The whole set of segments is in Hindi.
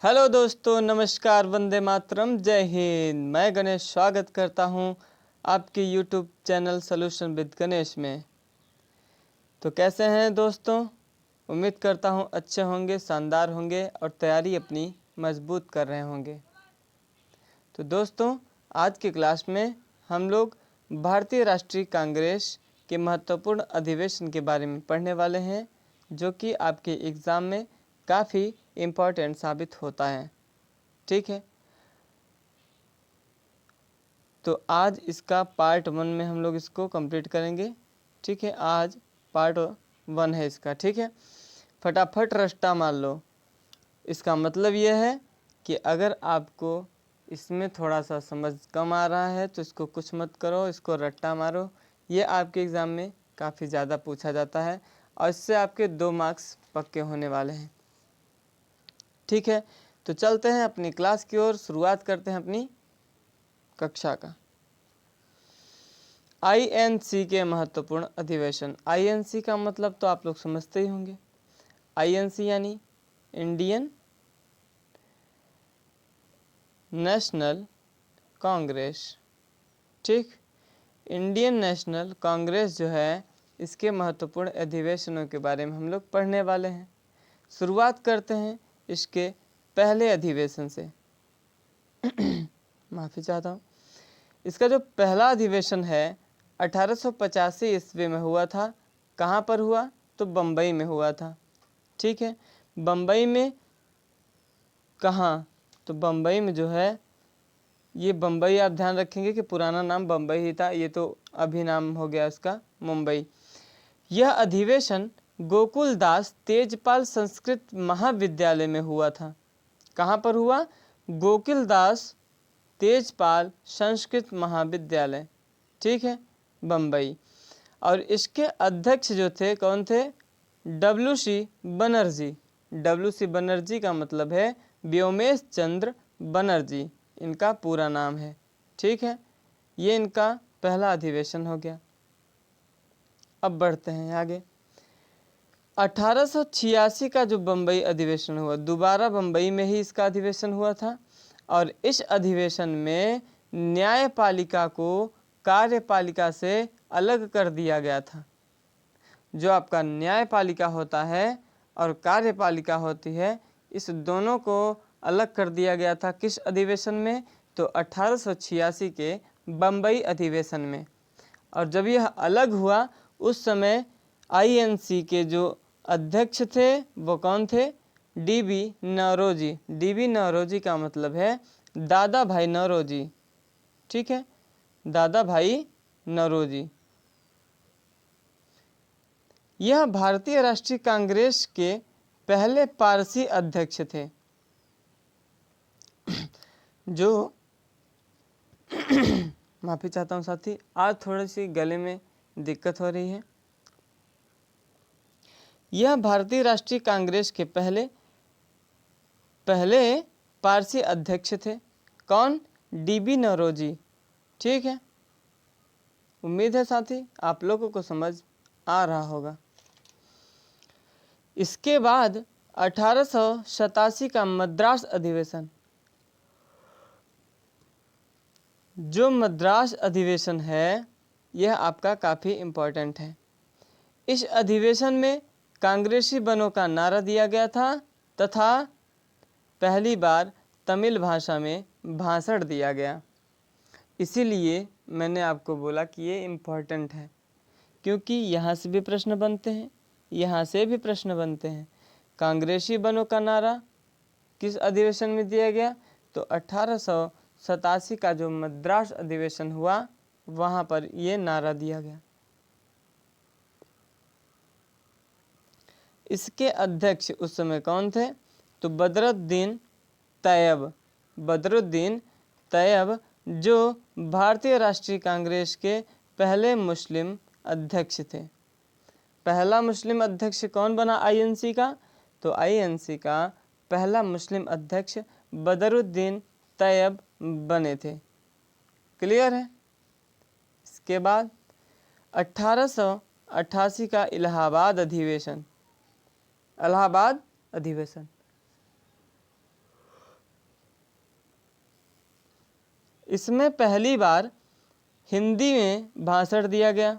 हेलो दोस्तों, नमस्कार, वंदे मातरम, जय हिंद। मैं गणेश स्वागत करता हूं आपके YouTube channel solution with Ganesh में। तो कैसे हैं दोस्तों? उम्मीद करता हूं अच्छे होंगे, शानदार होंगे और तैयारी अपनी मजबूत कर रहे होंगे। तो दोस्तों, आज की क्लास में हम लोग भारतीय राष्ट्रीय कांग्रेस के महत्वपूर्ण अधिवेशन के बारे में पढ़ने वाले हैं, जो कि आपके एग्ज़ाम में काफ़ी इम्पोर्टेंट साबित होता है। ठीक है, तो आज इसका पार्ट 1 में हम लोग इसको कंप्लीट करेंगे। ठीक है, आज पार्ट 1 है इसका। ठीक है, फटाफट रट्टा मार लो। इसका मतलब यह है कि अगर आपको इसमें थोड़ा सा समझ कम आ रहा है तो इसको कुछ मत करो, इसको रट्टा मारो। ये आपके एग्ज़ाम में काफ़ी ज़्यादा पूछा जाता है और इससे आपके 2 मार्क्स पक्के होने वाले हैं। ठीक है, तो चलते हैं अपनी क्लास की ओर, शुरुआत करते हैं अपनी कक्षा का। आईएनसी के महत्वपूर्ण अधिवेशन। आईएनसी का मतलब तो आप लोग समझते ही होंगे। आईएनसी यानी इंडियन नेशनल कांग्रेस। ठीक, इंडियन नेशनल कांग्रेस जो है, इसके महत्वपूर्ण अधिवेशनों के बारे में हम लोग पढ़ने वाले हैं। शुरुआत करते हैं इसके पहले अधिवेशन से। माफ़ी चाहता हूँ। इसका जो पहला अधिवेशन है 1885 ईस्वी में हुआ था। कहाँ पर हुआ? तो बम्बई में हुआ था। ठीक है, बम्बई में कहाँ? तो बम्बई में जो है, ये बम्बई आप ध्यान रखेंगे कि पुराना नाम बम्बई ही था, ये तो अभी नाम हो गया इसका मुंबई। यह अधिवेशन गोकुलदास तेजपाल संस्कृत महाविद्यालय में हुआ था। कहाँ पर हुआ? गोकुलदास तेजपाल संस्कृत महाविद्यालय। ठीक है, बम्बई। और इसके अध्यक्ष जो थे, कौन थे? डब्ल्यू.सी. बनर्जी। डब्ल्यू.सी. बनर्जी का मतलब है व्योमेश चंद्र बनर्जी, इनका पूरा नाम है। ठीक है, ये इनका पहला अधिवेशन हो गया। अब बढ़ते हैं आगे। 1886 का जो बम्बई अधिवेशन हुआ, दोबारा बम्बई में ही इसका अधिवेशन हुआ था। और इस अधिवेशन में न्यायपालिका को कार्यपालिका से अलग कर दिया गया था। जो आपका न्यायपालिका होता है और कार्यपालिका होती है, इस दोनों को अलग कर दिया गया था। किस अधिवेशन में? तो 1886 के बम्बई अधिवेशन में। और जब यह अलग हुआ उस समय आईएनसी के जो अध्यक्ष थे वो कौन थे? डीबी नौरोजी। डीबी नौरोजी का मतलब है दादा भाई नौरोजी। ठीक है, दादा भाई नौरोजी। यह भारतीय राष्ट्रीय कांग्रेस के पहले पारसी अध्यक्ष थे। जो माफ़ी चाहता हूँ साथी, आज थोड़ी सी गले में दिक्कत हो रही है। यह भारतीय राष्ट्रीय कांग्रेस के पहले पारसी अध्यक्ष थे। कौन? डीबी नौरोजी। ठीक है, उम्मीद है साथी आप लोगों को समझ आ रहा होगा। इसके बाद 1887 का मद्रास अधिवेशन। जो मद्रास अधिवेशन है, यह आपका काफ़ी इम्पोर्टेंट है। इस अधिवेशन में कांग्रेसी बनों का नारा दिया गया था तथा पहली बार तमिल भाषा में भाषण दिया गया। इसीलिए मैंने आपको बोला कि ये इम्पोर्टेंट है, क्योंकि यहाँ से भी प्रश्न बनते हैं, यहाँ से भी प्रश्न बनते हैं। कांग्रेसी बनों का नारा किस अधिवेशन में दिया गया? तो 1887 का जो मद्रास अधिवेशन हुआ, वहाँ पर ये नारा दिया गया। इसके अध्यक्ष उस समय कौन थे? तो बदरुद्दीन तैयब। बदरुद्दीन तैयब जो भारतीय राष्ट्रीय कांग्रेस के पहले मुस्लिम अध्यक्ष थे। पहला मुस्लिम अध्यक्ष कौन बना आईएनसी का? तो आईएनसी का पहला मुस्लिम अध्यक्ष बदरुद्दीन तैयब बने थे। क्लियर है? इसके बाद 1888 का इलाहाबाद अधिवेशन। इलाहाबाद अधिवेशन इसमें पहली बार हिंदी में भाषण दिया गया।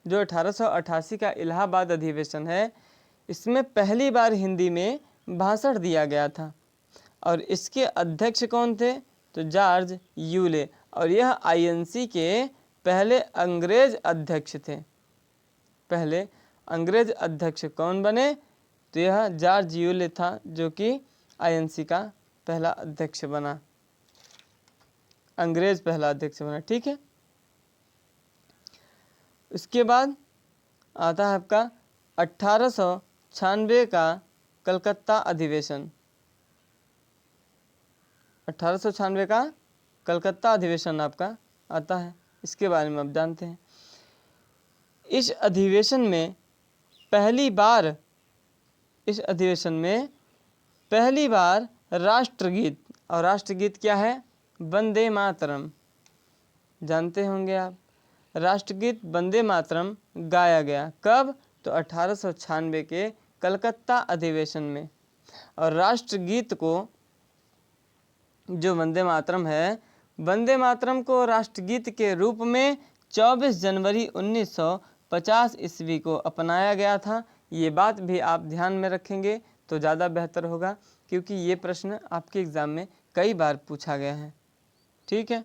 जो 1888 का इलाहाबाद अधिवेशन है, इसमें पहली बार हिंदी में भाषण दिया गया था। और इसके अध्यक्ष कौन थे? तो जॉर्ज यूले। और यह आईएनसी के पहले अंग्रेज अध्यक्ष थे। पहले अंग्रेज अध्यक्ष कौन बने? तो यह जॉर्ज यूले था, जो कि आईएनसी का पहला अध्यक्ष बना, अंग्रेज पहला अध्यक्ष बना। ठीक है। इसके बाद आता है आपका 1896 का कलकत्ता अधिवेशन। 1896 का कलकत्ता अधिवेशन आपका आता है, इसके बारे में आप जानते हैं। इस अधिवेशन में पहली बार राष्ट्रगीत, और राष्ट्रगीत क्या है? वंदे मातरम। जानते होंगे आप, राष्ट्रगीत वंदे मातरम गाया गया। कब? तो 1896 के कलकत्ता अधिवेशन में। और राष्ट्रगीत को, जो वंदे मातरम है, वंदे मातरम को राष्ट्रगीत के रूप में 24 जनवरी 1950 ईस्वी को अपनाया गया था। ये बात भी आप ध्यान में रखेंगे तो ज़्यादा बेहतर होगा, क्योंकि ये प्रश्न आपके एग्ज़ाम में कई बार पूछा गया है। ठीक है।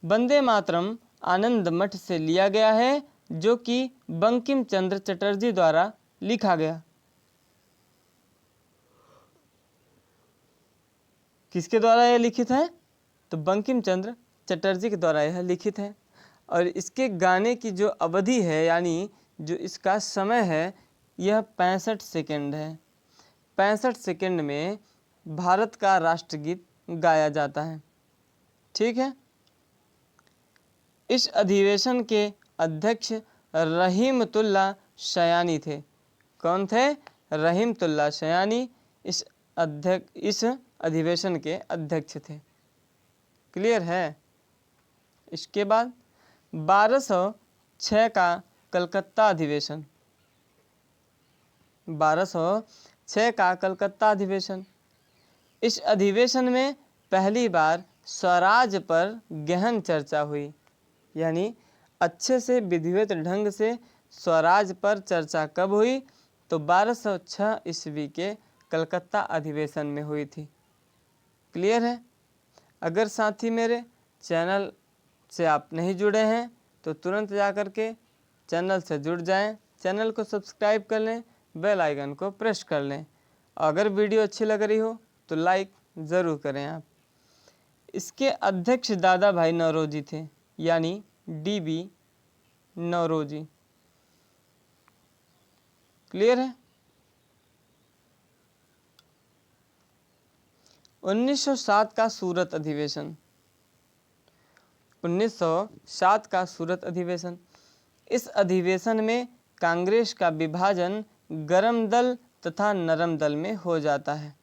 वंदे मातरम आनंद मठ से लिया गया है, जो कि बंकिम चंद्र चटर्जी द्वारा लिखा गया। किसके द्वारा यह लिखित है? तो बंकिम चंद्र चटर्जी के द्वारा यह लिखित है। और इसके गाने की जो अवधि है, यानी जो इसका समय है, यह 65 सेकंड है। 65 सेकंड में भारत का राष्ट्रगीत गाया जाता है। ठीक है। इस अधिवेशन के अध्यक्ष रहीमतुल्ला शयानी थे। कौन थे? रहीमतुल्ला शयानी इस अधिवेशन के अध्यक्ष थे। क्लियर है। इसके बाद 1206 का कलकत्ता अधिवेशन। 1206 का कलकत्ता अधिवेशन। इस अधिवेशन में पहली बार स्वराज पर गहन चर्चा हुई, यानी अच्छे से विधिवत ढंग से स्वराज पर चर्चा कब हुई? तो 1206 ईस्वी के कलकत्ता अधिवेशन में हुई थी। क्लियर है। अगर साथी मेरे चैनल से आप नहीं जुड़े हैं तो तुरंत जा कर के चैनल से जुड़ जाएं, चैनल को सब्सक्राइब कर लें, बेल आइकन को प्रेस कर लें। अगर वीडियो अच्छी लग रही हो तो लाइक ज़रूर करें आप। इसके अध्यक्ष दादा भाई नौरोजी थे, यानी DB नौरोजी। क्लियर है। 1907 का सूरत अधिवेशन। 1907 का सूरत अधिवेशन। इस अधिवेशन में कांग्रेस का विभाजन गरम दल तथा नरम दल में हो जाता है।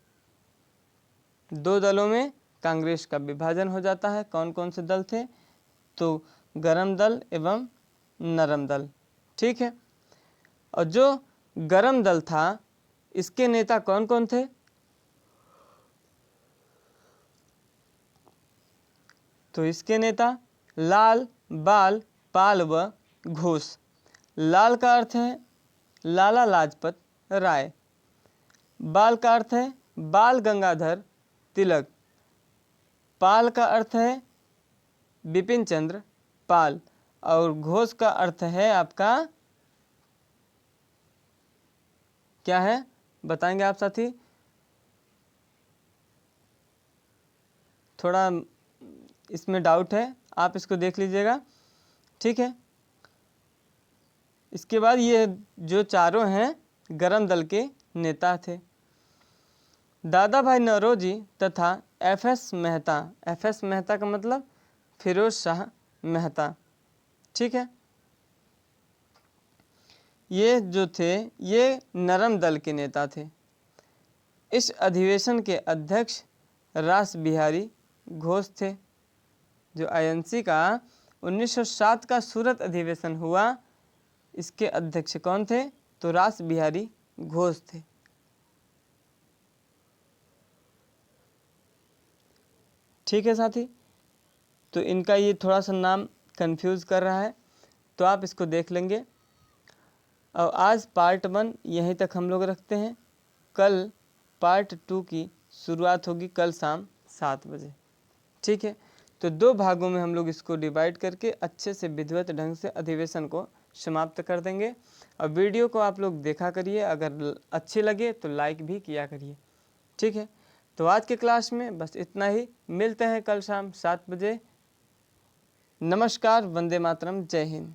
दो दलों में कांग्रेस का विभाजन हो जाता है। कौन कौन से दल थे? तो गरम दल एवं नरम दल। ठीक है। और जो गरम दल था, इसके नेता कौन कौन थे? तो इसके नेता लाल, बाल, पाल व घोष। लाल का अर्थ है लाला लाजपत राय। बाल का अर्थ है बाल गंगाधर तिलक। पाल का अर्थ है बिपिन चंद्र पाल। और घोष का अर्थ है आपका क्या है? बताएंगे आप साथी? थोड़ा इसमें डाउट है, आप इसको देख लीजिएगा। ठीक है। इसके बाद ये जो चारों हैं गरम दल के नेता थे। दादा भाई नौरोजी तथा FS मेहता। FS मेहता का मतलब फिरोज शाह मेहता। ठीक है। ये जो थे ये नरम दल के नेता थे। इस अधिवेशन के अध्यक्ष रास बिहारी घोष थे। जो INC का 1907 का सूरत अधिवेशन हुआ, इसके अध्यक्ष कौन थे? तो रास बिहारी घोष थे। ठीक है साथी। तो इनका ये थोड़ा सा नाम कंफ्यूज कर रहा है, तो आप इसको देख लेंगे। और आज पार्ट 1 यहीं तक हम लोग रखते हैं। कल पार्ट 2 की शुरुआत होगी कल शाम 7 बजे। ठीक है, तो 2 भागों में हम लोग इसको डिवाइड करके अच्छे से विधिवत ढंग से अधिवेशन को समाप्त कर देंगे। और वीडियो को आप लोग देखा करिए, अगर अच्छी लगे तो लाइक भी किया करिए। ठीक है, तो आज के क्लास में बस इतना ही। मिलते हैं कल शाम 7 बजे। नमस्कार, वंदे मातरम, जय हिंद।